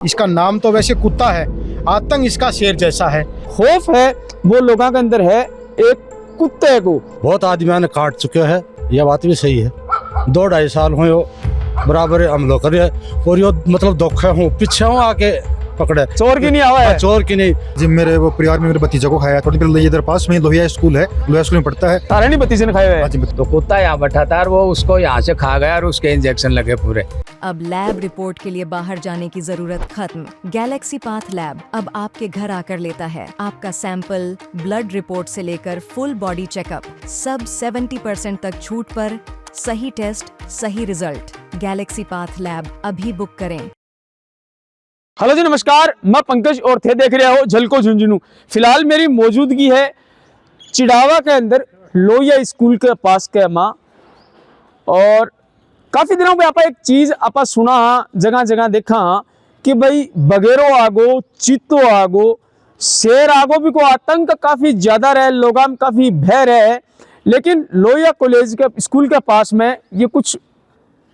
इसका नाम तो वैसे कुत्ता है, आतंक इसका शेर जैसा है। खौफ है वो लोगों के अंदर है एक कुत्ते को। बहुत आदमियों ने काट चुके हैं, यह बात भी सही है। 2-2.5 साल हुए हो बराबर हमलों करे और यो मतलब धोखे हूँ पीछे हूँ आके पकड़े। चोर की नहीं आवा है, चोर की नहीं। जी मेरे वो परिवार में मेरे भतीजा को खाया, थोड़ी देर इधर पास में लोहिया स्कूल है, लोहिया स्कूल में पढ़ता है। तारे नहीं भतीजे ने खाए हुए हैं। तो कुत्ता यहाँ बैठा था और वो उसको यहाँ से खा गया और उसके इंजेक्शन लगे पूरे। अब लैब रिपोर्ट के लिए बाहर जाने की जरूरत खत्म। गैलेक्सी पाथ लैब अब आपके घर आकर लेता है आपका सैंपल, ब्लड रिपोर्ट से लेकर फुल बॉडी चेकअप, सब 70% तक छूट पर। सही टेस्ट, सही रिजल्ट। गैलेक्सी पाथ लैब अभी बुक करें। हेलो जी, नमस्कार। मैं पंकज और थे देख रहे हो झलको झुंझुनू। फिलहाल मेरी मौजूदगी है चिड़ावा के अंदर लोहिया स्कूल के पास के माँ। और काफी दिनों पे आपा एक चीज आपा सुना जगह जगह देखा कि भाई बगेरो आगो, चीतो आगो, शेर आगो भी को आतंक काफी ज्यादा रहे, लोगों में काफी भय रहे। लेकिन लोहिया कॉलेज के स्कूल के पास में ये कुछ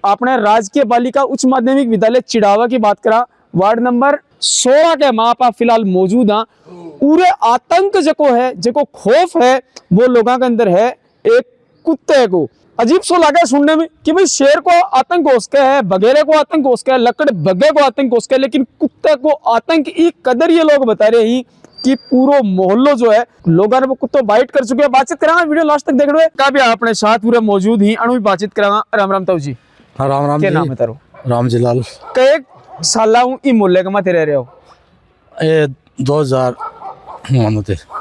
अपने राजकीय बालिका उच्च माध्यमिक विद्यालय चिड़ावा की बात करा, वार्ड नंबर 16 के माँ आप फिलहाल मौजूद हैं। पूरे आतंक जको है, जको खौफ है वो लोगों के अंदर है एक कुत्ते को। अजीब सो लगा सुनने में कि भाई शेर को आतंक हो सके है, बगेरे को आतंक हो सके है, लकड़ बग्गे को आतंक हो सके है, लेकिन कुत्ते को आतंक एक कदर ये लोग बता रहे हैं कि पूरा मोहल्लो जो है लोगों ने वो कुत्तो बाइट कर चुके हैं। बातचीत करांगा, वीडियो लास्ट तक देख रहे का भी अपने साथ पूरे मौजूद ही अनु भी बातचीत करांगा। राम राम ताऊ जी। हाँ राम राम। क्या जी नाम है तारो? रामजीलाल। कई साल ई मोहल्ले के माथे रह रहे हो? ये 2000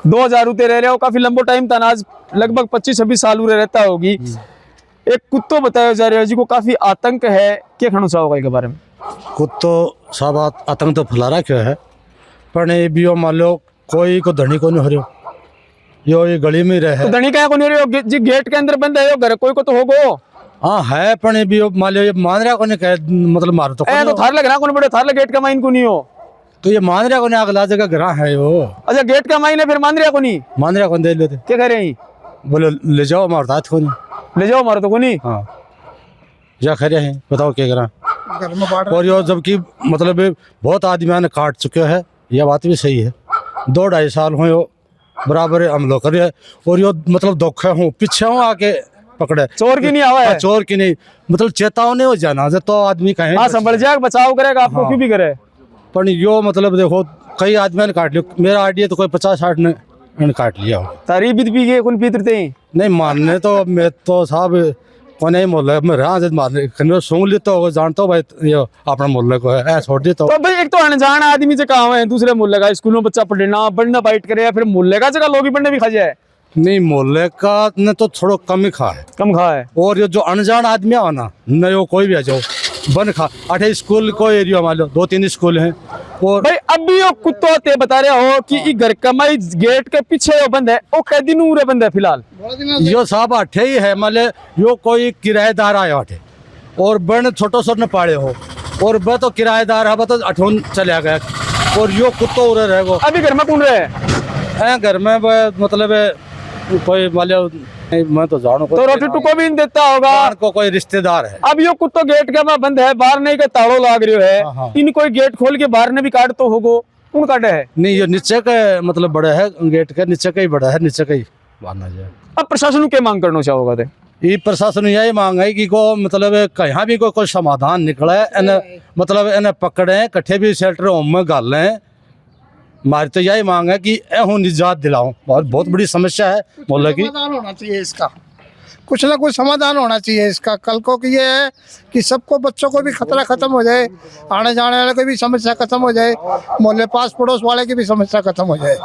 2000 उते रह रहे हो, काफी लंबो टाइम था, आज लगभग 25-26 साल उरे रहता होगी। एक कुत्तो बताया जा रहा है जी को काफी आतंक है, क्या कहना चाहोगे इसके बारे में? कुत्तो सब आतंक तो फैला रखे है, पर ये भी मान लो कोई को धनी को नहीं हो रहा, ये गली में रहे। तो धनी क्या को नहीं रहे हो जी? गेट के अंदर बंद है यो, घर कोई को तो होगो। हाँ है, पर ये भी मान लो ये मान रहा को नहीं कहे, मतलब मारो तो थार लग रहा बड़े थार गेट का माइन को नहीं हो, तो ये मान रहा को नहीं, अगला जगह घर है वो। अच्छा गेट का माइन है, फिर मान रहा को नहीं, मान रहा को दे लेते। क्या कह रहे हैं? बोले ले जाओ मारता को नहीं, ले जाओ मारो तो को नहीं। हाँ जा खड़े हैं, बताओ क्या करा। और यो जबकि मतलब बहुत आदमियों ने काट चुके हैं, यह बात भी सही है। 2-2.5 साल हुए हो बराबर हमलों करे और यो मतलब धोखे हूँ पीछे हूँ आके पकड़े। चोर की नहीं आवा है, चोर की नहीं, मतलब चेतावनी हो जाना तो आदमी कहे हाँ संभल जाएगा, बचाव करेगा आपको। हाँ। क्यों भी करे, पर यो मतलब देखो कई आदमियों ने काट लिया। मेरा आइडिया तो कोई 50-60 ने काट लिया हो। तारी बीत भी गए कौन पीतरते ही नहीं मानने तो मैं तो साहब को नहीं मोहल्ले में रहा मारने सूंघ ली तो जानता हूँ भाई ये अपना मोहल्ले को है, छोड़ दी तो भाई एक तो अनजान आदमी से कहा है, दूसरे मोहल्ले का स्कूल में बच्चा पढ़ना बढ़ना बाइट करे, फिर मोहल्ले का जगह लोग ही बढ़ने भी खा जाए। नहीं मोहल्ले का ने तो थोड़ा कम ही खा है, कम खा है। और ये जो अनजान आदमी है ना, नहीं वो कोई भी आ जाओ बन खा। 8 स्कूल को एरिया मान लो 2-3 स्कूल हैं। और भाई अभी यो कुत्तो ते बता रहे हो कि घर कमाई गेट के पीछे यो बंद है, वो कै दिन उरे बंद है फिलहाल? यो साहब 8 ही है, मान यो कोई किराएदार आया 8 और बन छोटो सर ने पाड़े हो, और वह तो किराएदार है, तो 8 चला गया और यो कुत्तो उरे रह गो। अभी घर में कौन रहे? घर में मतलब कोई मान लो मैं तो जानू तो रोटी टुको भी नहीं देता होगा को कोई रिश्तेदार है। अब यो कुत्तो गेट के में बंद है, बाहर नहीं के ताड़ो लाग रही है। हाँ। इन कोई गेट खोल के बाहर ने भी काट तो होगो, कौन काटे है? नहीं ये नीचे का मतलब बड़ा है, गेट के नीचे का ही बड़ा है, नीचे का ही मानना जाए। अब प्रशासन के मांग करना चाहोगा? ये प्रशासन यही मांग है कि को मतलब कहीं भी कोई समाधान निकले, मतलब इन्हें पकड़े, कट्ठे भी शेल्टर होम में गाल लें। हमारी तो यही मांग है कि एहू निजात दिलाऊं, बहुत बड़ी समस्या है मोहल्ले की। समाधान होना चाहिए इसका, कुछ ना कुछ समाधान होना चाहिए इसका। कल को कि ये है कि सबको, बच्चों को भी खतरा खत्म हो जाए, आने जाने वाले की भी समस्या खत्म हो जाए, मोहल्ले पास पड़ोस वाले की भी समस्या खत्म हो जाए।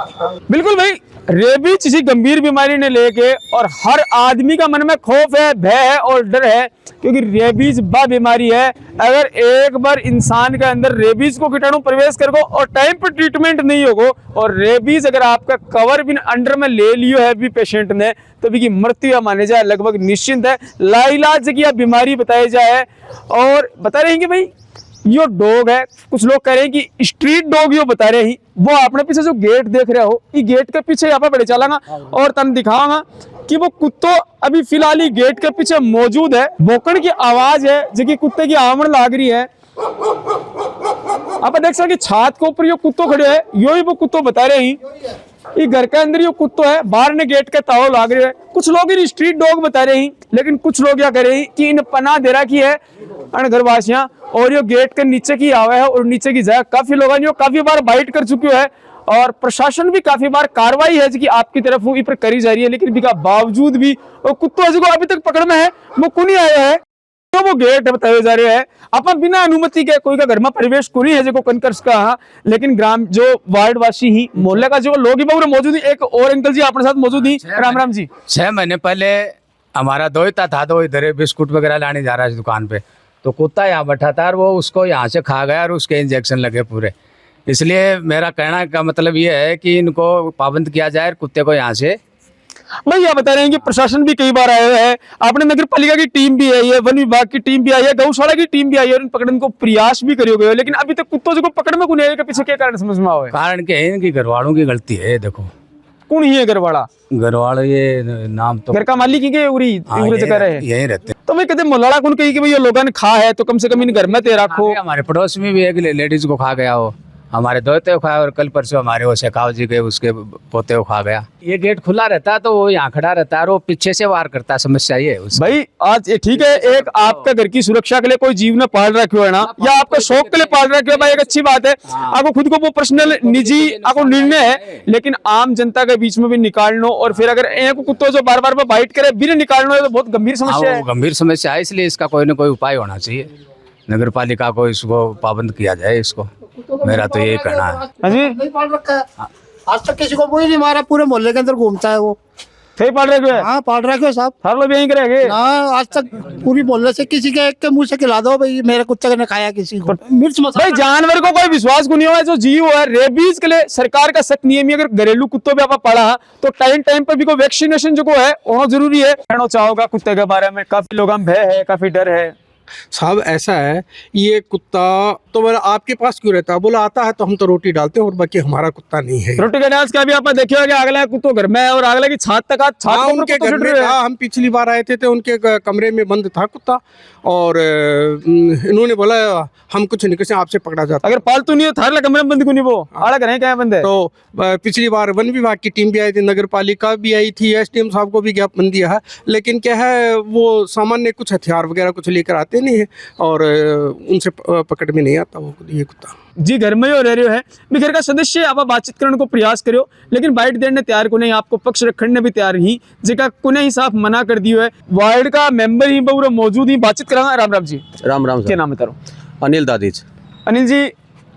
बिल्कुल भाई, रेबीज किसी गंभीर बीमारी ने लेके और हर आदमी का मन में खौफ है, भय है और डर है, क्योंकि रेबीज बा बीमारी है। अगर एक बार इंसान के अंदर रेबीज को कीटाणु प्रवेश कर गो और टाइम पर ट्रीटमेंट नहीं होगो, और रेबीज अगर आपका कवर भी अंडर में ले लियो है भी पेशेंट ने, तो भी की मृत्यु माने जाए लगभग निश्चिंत है। लाइलाज की यह बीमारी बताई जाए। और बता रहे हैं कि भाई यो डॉग है, कुछ लोग कह रहे हैं कि स्ट्रीट डॉग यो बता रहे हैं, वो अपने पीछे जो गेट देख रहे हो, ये गेट के पीछे यहाँ पे बड़े चलांगा और तन दिखाऊंगा कि वो कुत्तो अभी फिलहाल ही गेट के पीछे मौजूद है। भौंकण की आवाज है जो कि कुत्ते की आवरण लाग रही है। आप देख सकते छात के ऊपर यो कुत्तो खड़े है, यो ही वो कुत्तो बता रहे हैं ये घर के अंदर यो कुत्तो है, बाहर ने गेट का ताव लाग रहे है। कुछ लोग इन स्ट्रीट डॉग बता रहे हैं, लेकिन कुछ लोग क्या कर रहे हैं कि इन पनाह दे रहा की है अन घरवासियां, और यो गेट के नीचे की आवा है और नीचे की जगह काफी लोग जो काफी बार बाइट कर चुके है और प्रशासन भी काफी बार कार्रवाई है कि आपकी तरफ वो पर करी जा रही है, लेकिन भी का बावजूद भी वो कुत्तो जो अभी तक पकड़ में है वो को नहीं आया है। तो वो गेट बताए जा रहे हैं अपन बिना अनुमति के कोई का घर में प्रवेश को नहीं है जो कनकर्स का, लेकिन ग्राम जो वार्ड वासी ही मोहल्ले का जो लोग ही मौजूद है। एक और अंकल जी अपने साथ मौजूद ही, राम राम जी। 6 महीने पहले हमारा दोहिता था, तो इधर बिस्कुट वगैरह लाने जा रहा है दुकान पे, तो कुत्ता यहाँ बैठा था और वो उसको यहाँ से खा गया और उसके इंजेक्शन लगे पूरे। इसलिए मेरा कहना का मतलब ये है कि इनको पाबंद किया जाए, कुत्ते को यहाँ से। भाई यह बता रहे हैं कि प्रशासन भी कई बार आया हुआ है, आपने नगर पालिका की टीम भी आई है, वन विभाग की टीम भी आई है, गौशाला की टीम भी आई है और इन पकड़ने को प्रयास भी करियो गए, लेकिन अभी तक कुत्तों को पकड़ में कौन आया के पीछे क्या कारण समझ में आवे? कारण के है इनकी घरवालों की गलती है। देखो कौन ही है घरवाला? घरवाले ये नाम तो घर का मालिक ही के उरी जगह रहे यही रहते। तो भाई कहते मोहल्ला कौन कही कि भाई ये लोगों ने खा है तो कम से कम इन घर में ते रखो। हमारे पड़ोस में भी एक लेडीज को खा गया, वो हमारे दोते को खाया और कल परसों हमारे वो शेखाव जी के उसके पोते को खा गया। ये गेट खुला रहता है तो वो यहाँ खड़ा रहता है और वो पीछे से वार करता है। समस्या ये है भाई आज ये ठीक है, एक आपका घर की सुरक्षा के लिए कोई जीव ने पाल रखो है ना, या आपका शौक के लिए पाल रखे हो भाई, एक अच्छी बात है, आपको खुद को वो पर्सनल निजी आपको निर्णय है, लेकिन आम जनता के बीच में भी निकालना और फिर अगर एक कुत्तों जो बार बार बाइट करे बिना निकालना है तो बहुत गंभीर समस्या है। गंभीर समस्या है, इसलिए इसका कोई ना कोई उपाय होना चाहिए। नगर पालिका को इसको पाबंद किया जाए, इसको मेरा तो यही कहना है। हाँ जी, नहीं पाल रखा है आज तक, किसी को कोई नहीं मारा, पूरे मोहल्ले के अंदर घूमता है वो। सही पाल रखे हो? हाँ पाल रखे हो साहब, हर लोग यही करेंगे ना आज तक पूरी मोहल्ले से किसी के एक के मुंह से खिला दो भाई मेरे कुत्ते ने खाया किसी को मिर्च मसाला। भाई जानवर को कोई विश्वास को नहीं हुआ, जो जीव है रेबीज के लिए सरकार का सख्त नियम है, अगर घरेलू कुत्तों पे आप पढ़ा तो टाइम टाइम पर भी कोई वैक्सीनेशन जो है वो जरूरी है। कहना चाहोगा कुत्ते के बारे में? काफी लोग भय है, काफी डर है। साहब ऐसा है, ये कुत्ता तो मेरा आपके पास क्यों रहता है? बोला आता है तो हम तो रोटी डालते हैं और बाकी हमारा कुत्ता नहीं है। रोटी का डांस का भी आप देखे होगा, अगला कुत्तो घर में और अगला की छात तक उनके घर में था। हम पिछली बार आए थे उनके कमरे में बंद था कुत्ता और इन्होंने बोला हम कुछ नहीं कर आपसे पकड़ा जाता। अगर पालतू नहीं है थार कमरे में बंद को नहीं, वो आड़ा घर है क्या बंद है। तो पिछली बार वन विभाग की टीम भी आई थी, नगर पालिका भी आई थी, एसडीएम साहब को भी ज्ञापन दिया है, लेकिन क्या है वो सामान्य कुछ हथियार वगैरह कुछ लेकर आते नहीं है और उनसे पकड़ में नहीं आता वो ये कुत्ता। जी घर में ही रह रहे है, भी घर का सदस्य आप बातचीत करने को प्रयास करो, लेकिन बाइट देने तैयार को नहीं, आपको पक्ष रखने भी तैयार ही जिका कुने ही साफ मना कर दियो है। वार्ड का मेंबर ही पूरा मौजूद ही बातचीत करांगा। राम राम जी। राम राम। क्या नाम है तारो? अनिल दादीज। अनिल जी,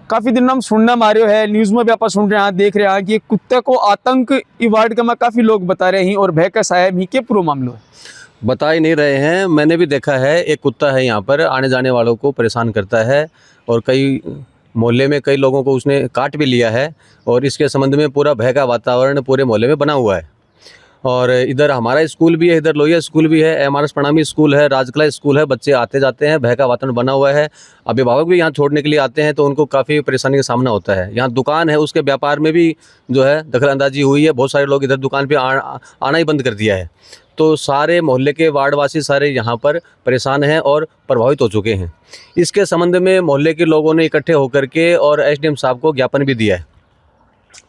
काफी दिन हम सुनना मारे है, न्यूज में भी आप सुन रहे हैं, देख रहे हैं कि कुत्ते को आतंक वार्ड का काफी लोग बता रहे हैं और भय का साहब ही के पूरा मामला है बता ही नहीं रहे हैं। मैंने भी देखा है, एक कुत्ता है यहाँ पर आने जाने वालों को परेशान करता है और कई मोहल्ले में कई लोगों को उसने काट भी लिया है और इसके संबंध में पूरा भय का वातावरण पूरे मोहल्ले में बना हुआ है। और इधर हमारा स्कूल भी है, इधर लोहिया स्कूल भी है, एमआरएस प्रणामी स्कूल है, राजकला स्कूल है, बच्चे आते जाते हैं, भय का वातावरण बना हुआ है। अभिभावक भी यहाँ छोड़ने के लिए आते हैं तो उनको काफ़ी परेशानी का सामना होता है। यहाँ दुकान है, उसके व्यापार में भी जो है दखलंदाजी हुई है, बहुत सारे लोग इधर दुकान पे आना ही बंद कर दिया है। तो सारे मोहल्ले के वार्डवासी सारे यहाँ पर परेशान हैं और प्रभावित हो चुके हैं। इसके संबंध में मोहल्ले के लोगों ने इकट्ठे होकर के और एसडीएम साहब को ज्ञापन भी दिया है,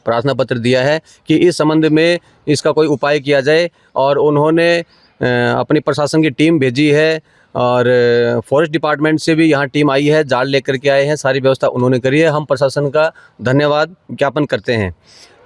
प्रार्थना पत्र दिया है कि इस संबंध में इसका कोई उपाय किया जाए। और उन्होंने अपनी प्रशासन की टीम भेजी है और फॉरेस्ट डिपार्टमेंट से भी यहाँ टीम आई है, जाल लेकर के आए हैं, सारी व्यवस्था उन्होंने करी है। हम प्रशासन का धन्यवाद ज्ञापन करते हैं।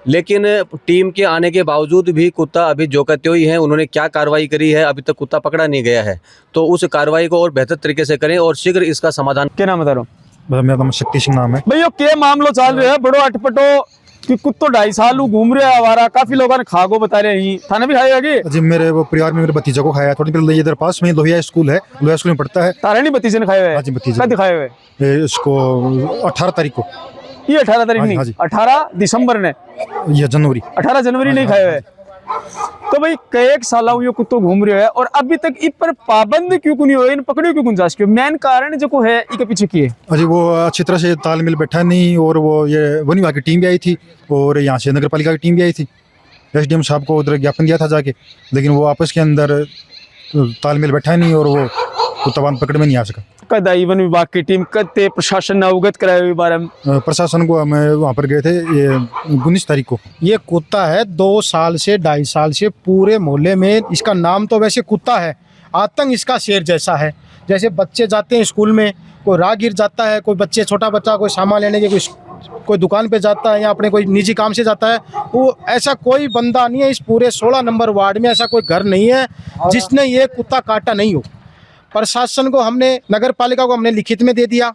लेकिन टीम के आने के बावजूद भी कुत्ता अभी जो कहते ही हैं, उन्होंने क्या कार्रवाई करी है, अभी तक कुत्ता पकड़ा नहीं गया है। तो उस कार्रवाई को और बेहतर तरीके से करें और शीघ्र इसका समाधान। क्या नाम बता रहा हूँ? मेरा नाम शक्ति सिंह नाम है। भैया क्या मामला चल रहा है? बड़ो अटपटो कि कुत्तो 2.5 साल घूम रहे आवारा, काफी लोगों ने खागो बता रहे हैं, थाना भी खाया आगे जी। मेरे वो परिवार में मेरे भतीजे को खाया, थोड़ी देर इधर पास में लोहिया स्कूल है, लोहिया स्कूल में पढ़ता है। तारा नहीं भतीजे ने खाया है? जी भतीजे कब दिखाए हुए? इसको 18 तारीख को। ये 18 तारीख नहीं, 18 दिसंबर ने, ये जनवरी 18 जनवरी नहीं खाए हुए। तो भाई कई साल ये कुत्तो घूम रहे है और अभी तक इन पर पाबंद क्यों नहीं हुए, इन पकड़े क्यों गुंजाइश क्यों? मेन कारण जो है इसके पीछे की है? अजी वो अच्छी तरह से तालमेल बैठा नहीं और वो ये वन विभाग की टीम भी आई थी और यहाँ से नगर पालिका की टीम भी आई थी। एसडीएम साहब को उधर ज्ञापन दिया था जाके, लेकिन वो आपस के अंदर तालमेल बैठा नहीं और वो कुत्ता पकड़ में नहीं आ सका। कद आई वन विभाग की टीम, कद ते प्रशासन ने अवगत कराया इस बारे में? प्रशासन को हमें वहाँ पर गए थे ये 19 तारीख को। ये कुत्ता है 2 साल से 2.5 साल से पूरे मोहल्ले में, इसका नाम तो वैसे कुत्ता है, आतंक इसका शेर जैसा है। जैसे बच्चे जाते हैं स्कूल में, कोई राहगीर जाता है, कोई बच्चे छोटा बच्चा कोई सामान लेने के कोई दुकान पे जाता है या अपने कोई निजी काम से जाता है, वो ऐसा कोई बंदा नहीं है इस पूरे 16 नंबर वार्ड में, ऐसा कोई घर नहीं है जिसने ये कुत्ता काटा नहीं हो। प्रशासन को हमने, नगर पालिका को हमने लिखित में दे दिया,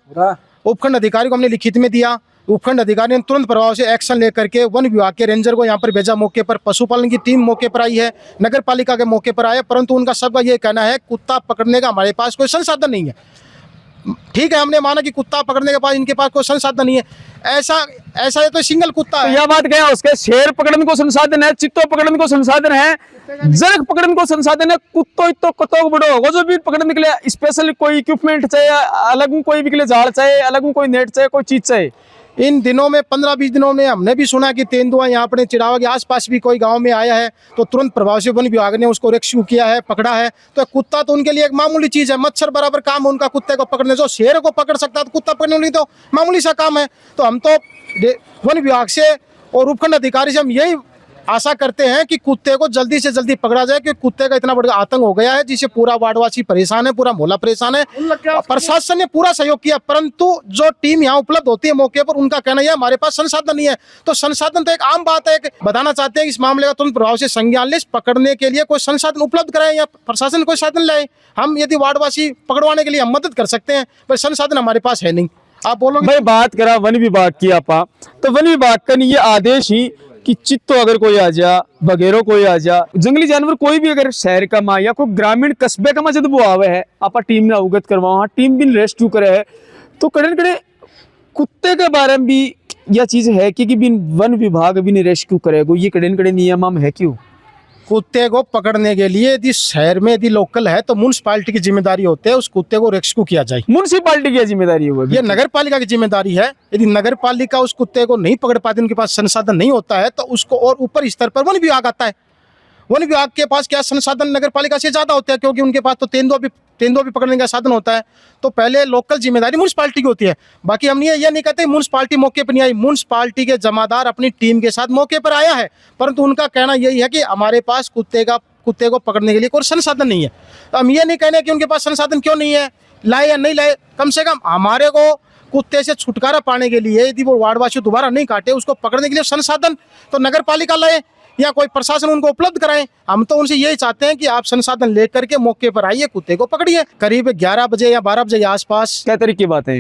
उपखंड अधिकारी को हमने लिखित में दिया, उपखंड अधिकारी ने तुरंत प्रभाव से एक्शन लेकर के वन विभाग के रेंजर को यहाँ पर भेजा मौके पर, पशुपालन की टीम मौके पर आई है, नगर पालिका के मौके पर आए, परंतु उनका सबका ये कहना है कुत्ता पकड़ने का हमारे पास कोई संसाधन नहीं है। ठीक है, हमने माना कि कुत्ता पकड़ने के पास इनके पास कोई संसाधन नहीं है, ऐसा ये तो सिंगल कुत्ता है। यह बात क्या है, उसके शेर पकड़ने को संसाधन है, चित्तो पकड़ने को संसाधन है, जरग पकड़ने को संसाधन है, कुत्तो तो कतो बड़ो होगा जो भी पकड़ने के लिए स्पेशल कोई इक्विपमेंट चाहिए, अलग कोई भी के लिए जाल चाहिए, अलग कोई नेट चाहिए, कोई चीज चाहिए। इन दिनों में 15-20 दिनों में हमने भी सुना कि तेंदुआ यहाँ अपने चिड़ावा के आसपास भी कोई गांव में आया है, तो तुरंत प्रभाव से वन विभाग ने उसको रेस्क्यू किया है, पकड़ा है। तो कुत्ता तो उनके लिए एक मामूली चीज़ है, मच्छर बराबर काम है उनका कुत्ते को पकड़ने। जो शेर को पकड़ सकता है तो कुत्ता पकड़ने के लिए तो मामूली सा काम है। तो हम तो वन विभाग से और उपखंड अधिकारी से हम यही आशा करते हैं कि कुत्ते को जल्दी से जल्दी पकड़ा जाए, कि कुत्ते का इतना बड़ा आतंक हो गया है जिससे पूरा वार्डवासी परेशान है, पूरा मोहल्ला परेशान है। प्रशासन ने पूरा सहयोग किया, परंतु जो टीम यहाँ उपलब्ध होती है मौके पर, उनका कहना है हमारे पास संसाधन नहीं है। तो संसाधन तो एक आम बात है, बताना चाहते हैं इस मामले का तुरंत प्रभाव से संज्ञान ले, पकड़ने के लिए कोई संसाधन उपलब्ध कराए या प्रशासन कोई साधन लाए। हम यदि वार्डवासी पकड़वाने के लिए हम मदद कर सकते हैं, पर संसाधन हमारे पास है नहीं। आप बोलो भाई, बात करा वन विभाग की आपा, तो वन विभाग का ये आदेश ही कि चित्तो अगर कोई आ जा, बगैरो कोई आ जा, जंगली जानवर कोई भी अगर शहर का माँ या कोई ग्रामीण कस्बे का माँ जब वो आवे है, आपा टीम ने अवगत करवाओ, टीम भी रेस्क्यू करे है, तो कड़े कड़े कुत्ते के बारे में भी यह चीज है कि बिन वन विभाग भी नहीं रेस्क्यू करेगा, ये कड़े कड़े नियम है क्यों? कुत्ते को पकड़ने के लिए यदि शहर में यदि लोकल है तो म्युनिसिपालिटी की जिम्मेदारी होती है उस कुत्ते को रेस्क्यू किया जाए। म्युनिसिपालिटी की जिम्मेदारी है, ये नगर पालिका की जिम्मेदारी है। यदि नगर पालिका उस कुत्ते को नहीं पकड़ पाती, उनके पास संसाधन नहीं होता है, तो उसको और ऊपर स्तर पर वन विभाग आता है। वन विभाग के पास क्या संसाधन नगर पालिका से ज्यादा होते हैं, क्योंकि उनके पास तो तेंदुआ भी पकड़ने का साधन होता है। तो पहले लोकल जिम्मेदारी म्युनिसिपालिटी की होती है। बाकी हम ये नहीं कहते म्युनिसिपालिटी मौके पर नहीं आई, म्युनिसिपालिटी के जमादार अपनी टीम के साथ मौके पर आया है, परंतु उनका कहना यही है कि हमारे पास कुत्ते को पकड़ने के लिए कोई संसाधन नहीं है। तो हम ये नहीं कहने कि उनके पास संसाधन क्यों नहीं है, लाए या नहीं लाए, कम से कम हमारे को कुत्ते से छुटकारा पाने के लिए यदि वो वार्डवासी दोबारा नहीं काटे, उसको पकड़ने के लिए संसाधन तो नगर पालिका लाए या कोई प्रशासन उनको उपलब्ध कराए। हम तो उनसे यही चाहते हैं कि आप संसाधन लेकर के मौके पर आइए, कुत्ते को पकड़िए। करीब 11 बजे या 12 बजे के आसपास, क्या तरीके की बात है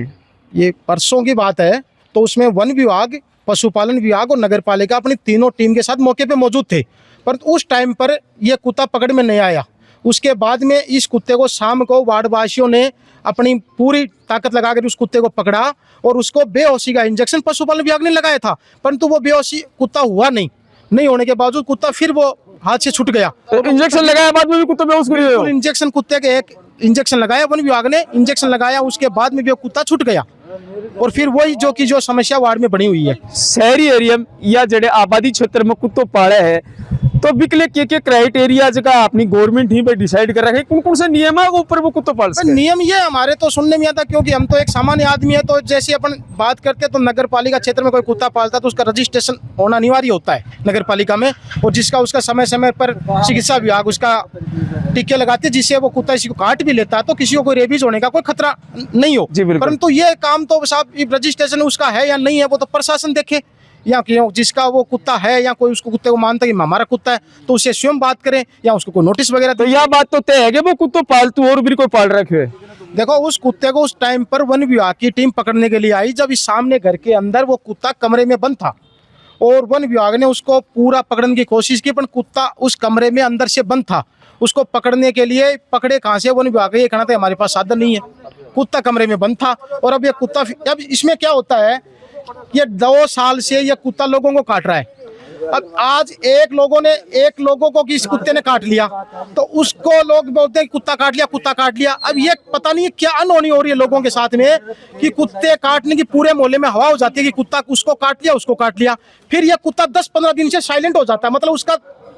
ये परसों की बात है, तो उसमें वन विभाग, पशुपालन विभाग और नगर पालिका अपनी तीनों टीम के साथ मौके पे मौजूद थे, परंतु उस टाइम पर यह कुत्ता पकड़ में नहीं आया। उसके बाद में इस कुत्ते को शाम को वार्डवासियों ने अपनी पूरी ताकत लगाकर उस कुत्ते को पकड़ा और उसको बेहोशी का इंजेक्शन पशुपालन विभाग ने लगाया था, परंतु वो बेहोशी कुत्ता हुआ नहीं होने के बावजूद कुत्ता फिर वो हाथ से छूट गया। तो इंजेक्शन लगाया बाद में भी कुत्ता बेहोश कर गया? इंजेक्शन कुत्ते के एक इंजेक्शन लगाया, वन विभाग ने इंजेक्शन लगाया, उसके बाद में भी कुत्ता छूट गया। और फिर वही जो समस्या वार्ड में बनी हुई है। शहरी एरिया या जड़े आबादी क्षेत्र में कुत्तो पाले है, तो बिकले के क्राइटेरिया जगह अपनी गवर्नमेंट ही पे डिसाइड कर रखा है कौन कौन से नियम है ऊपर वो कुत्तो पाल सकते हैं? नियम ये हमारे तो सुनने में आता, क्योंकि हम तो एक सामान्य आदमी है, तो जैसे अपन बात करते हैं तो नगर पालिका क्षेत्र में कोई कुत्ता पालता है तो उसका रजिस्ट्रेशन होना अनिवार्य होता है नगर पालिका में, और जिसका उसका समय समय पर चिकित्सा विभाग उसका टीके लगाते हैं, जिससे वो कुत्ता किसी को काट भी लेता है तो किसी को कोई रेबीज होने का कोई खतरा नहीं हो। परंतु ये काम तो साहब रजिस्ट्रेशन उसका है या नहीं है वो तो प्रशासन देखे, या क्यों जिसका वो कुत्ता है या कोई उसको कुत्ते को मानता है कि हमारा कुत्ता है तो उससे स्वयं बात करें या उसको कोई नोटिस वगैरह। तो यह बात तो तय है कि वो कुत्तो पालतू और भी कोई पाल रखे है। देखो उस कुत्ते को उस टाइम पर वन विभाग की टीम पकड़ने के लिए आई जब इस सामने घर के अंदर वो कुत्ता कमरे में बंद था, और वन विभाग ने उसको पूरा पकड़ने की कोशिश की, पर कुत्ता उस कमरे में अंदर से बंद था। उसको पकड़ने के लिए पकड़े कहाँ से, वन विभाग ये कहना था हमारे पास साधन नहीं है, कुत्ता कमरे में बंद था। और अब ये कुत्ता, अब इसमें क्या होता है, ये 2 साल से ये कुत्ता लोगों को काट रहा है। अब आज एक लोगों को इस कुत्ते ने काट लिया तो उसको लोग बोलते हैं कुत्ता काट लिया। अब ये पता नहीं क्या अनहोनी हो रही है लोगों के साथ में कि कुत्ते काटने की पूरे मोहल्ले में हवा हो जाती है कि कुत्ता उसको काट लिया, फिर ये कुत्ता 10-15 दिन से साइलेंट हो जाता है, मतलब उसका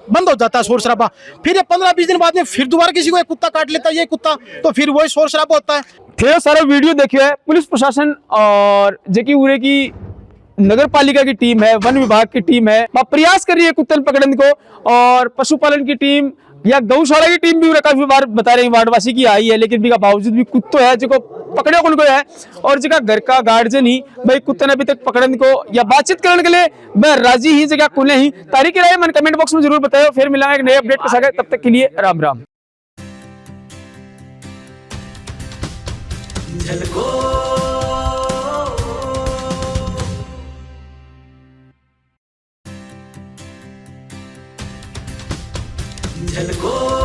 बंद हो जाता है शोर शराबा। फिर ये 15-20 दिन बाद में फिर दोबारा किसी को एक कुत्ता काट लेता है, ये कुत्ता, तो फिर वही शोर शराबा होता है। थे सारा वीडियो देखियो है। पुलिस प्रशासन और जेकी उरे की नगर पालिका की टीम है, वन विभाग की टीम है, वह प्रयास कर रही है कुत्तन पकड़ने को, और पशुपालन की टीम या गौशाला की टीम भी उरे काफी बार बता रहे हैं वार्डवासी की आई है, लेकिन भी बावजूद भी कुत्तो है जो पकड़े उनको है, और जगह घर का गार्जियन ही भाई कुत्ते ने अभी तक पकड़ने को या बातचीत करने के लिए मैं राजी ही जगह कुले ही। तारीख राय मन कमेंट बॉक्स में जरूर बताओ। फिर मिलेंगे एक नए अपडेट के साथ, तब तक के लिए राम राम। झलको